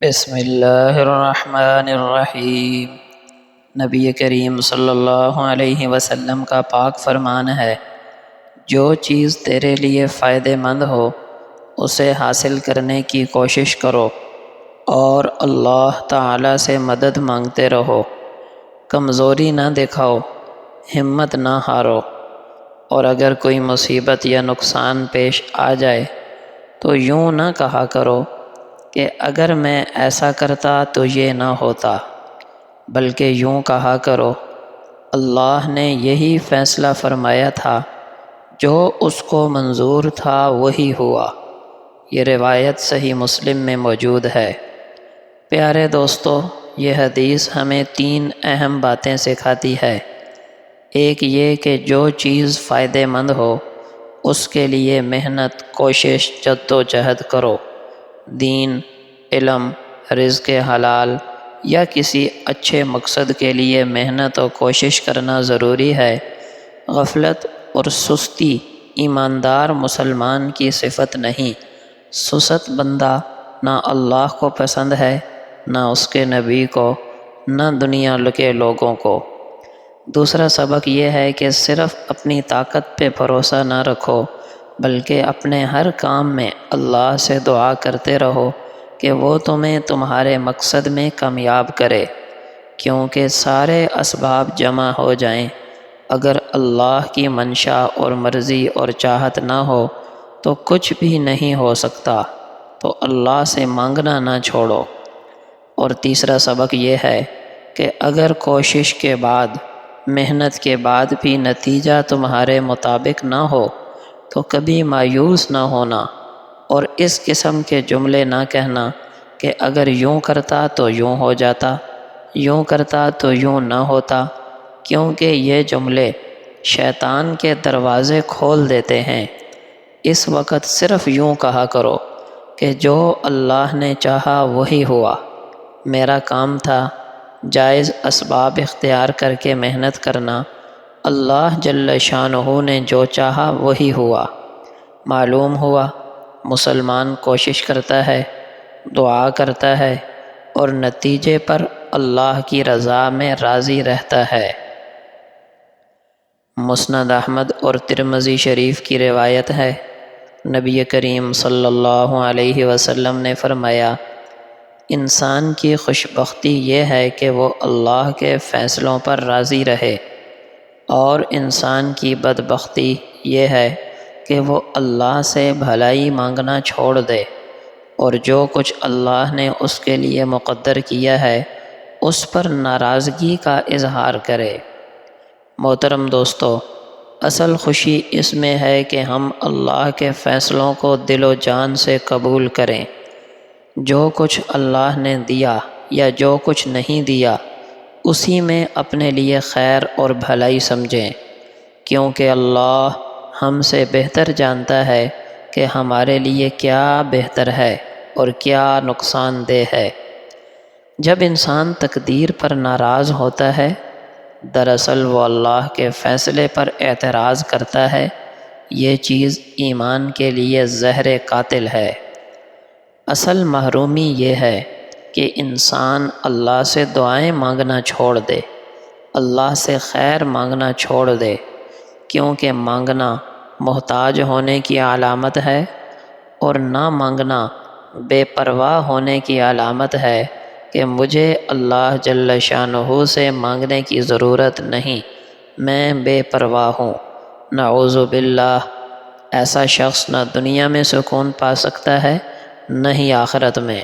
بسم اللہ الرحمن الرحیم۔ نبی کریم صلی اللہ علیہ وسلم کا پاک فرمان ہے، جو چیز تیرے لیے فائدہ مند ہو اسے حاصل کرنے کی کوشش کرو اور اللہ تعالیٰ سے مدد مانگتے رہو۔ کمزوری نہ دکھاؤ، ہمت نہ ہارو، اور اگر کوئی مصیبت یا نقصان پیش آ جائے تو یوں نہ کہا کرو کہ اگر میں ایسا کرتا تو یہ نہ ہوتا، بلکہ یوں کہا کرو اللہ نے یہی فیصلہ فرمایا تھا، جو اس کو منظور تھا وہی ہوا۔ یہ روایت صحیح مسلم میں موجود ہے۔ پیارے دوستو، یہ حدیث ہمیں 3 اہم باتیں سکھاتی ہے۔ ایک یہ کہ جو چیز فائدہ مند ہو اس کے لیے محنت، کوشش، جد و جہد کرو۔ دین، علم، رزق حلال یا کسی اچھے مقصد کے لیے محنت و کوشش کرنا ضروری ہے۔ غفلت اور سستی ایماندار مسلمان کی صفت نہیں۔ سست بندہ نہ اللہ کو پسند ہے، نہ اس کے نبی کو، نہ دنیا کے لوگوں کو۔ دوسرا سبق یہ ہے کہ صرف اپنی طاقت پہ بھروسہ نہ رکھو، بلکہ اپنے ہر کام میں اللہ سے دعا کرتے رہو کہ وہ تمہیں تمہارے مقصد میں کامیاب کرے، کیونکہ سارے اسباب جمع ہو جائیں، اگر اللہ کی منشا اور مرضی اور چاہت نہ ہو تو کچھ بھی نہیں ہو سکتا۔ تو اللہ سے مانگنا نہ چھوڑو۔ اور تیسرا سبق یہ ہے کہ اگر کوشش کے بعد، محنت کے بعد بھی نتیجہ تمہارے مطابق نہ ہو تو کبھی مایوس نہ ہونا، اور اس قسم کے جملے نہ کہنا کہ اگر یوں کرتا تو یوں ہو جاتا، یوں کرتا تو یوں نہ ہوتا، کیونکہ یہ جملے شیطان کے دروازے کھول دیتے ہیں۔ اس وقت صرف یوں کہا کرو کہ جو اللہ نے چاہا وہی ہوا، میرا کام تھا جائز اسباب اختیار کر کے محنت کرنا، اللہ جل شانہ نے جو چاہا وہی ہوا۔ معلوم ہوا مسلمان کوشش کرتا ہے، دعا کرتا ہے، اور نتیجے پر اللہ کی رضا میں راضی رہتا ہے۔ مسند احمد اور ترمذی شریف کی روایت ہے، نبی کریم صلی اللہ علیہ وسلم نے فرمایا، انسان کی خوش بختی یہ ہے کہ وہ اللہ کے فیصلوں پر راضی رہے، اور انسان کی بدبختی یہ ہے کہ وہ اللہ سے بھلائی مانگنا چھوڑ دے، اور جو کچھ اللہ نے اس کے لیے مقدر کیا ہے اس پر ناراضگی کا اظہار کرے۔ محترم دوستو، اصل خوشی اس میں ہے کہ ہم اللہ کے فیصلوں کو دل و جان سے قبول کریں۔ جو کچھ اللہ نے دیا یا جو کچھ نہیں دیا اسی میں اپنے لیے خیر اور بھلائی سمجھیں، کیونکہ اللہ ہم سے بہتر جانتا ہے کہ ہمارے لیے کیا بہتر ہے اور کیا نقصان دہ ہے۔ جب انسان تقدیر پر ناراض ہوتا ہے، دراصل وہ اللہ کے فیصلے پر اعتراض کرتا ہے۔ یہ چیز ایمان کے لیے زہر قاتل ہے۔ اصل محرومی یہ ہے کہ انسان اللہ سے دعائیں مانگنا چھوڑ دے، اللہ سے خیر مانگنا چھوڑ دے، کیونکہ مانگنا محتاج ہونے کی علامت ہے، اور نہ مانگنا بے پرواہ ہونے کی علامت ہے کہ مجھے اللہ جل شانہ سے مانگنے کی ضرورت نہیں، میں بے پرواہ ہوں۔ نعوذ باللہ، ایسا شخص نہ دنیا میں سکون پا سکتا ہے نہ ہی آخرت میں۔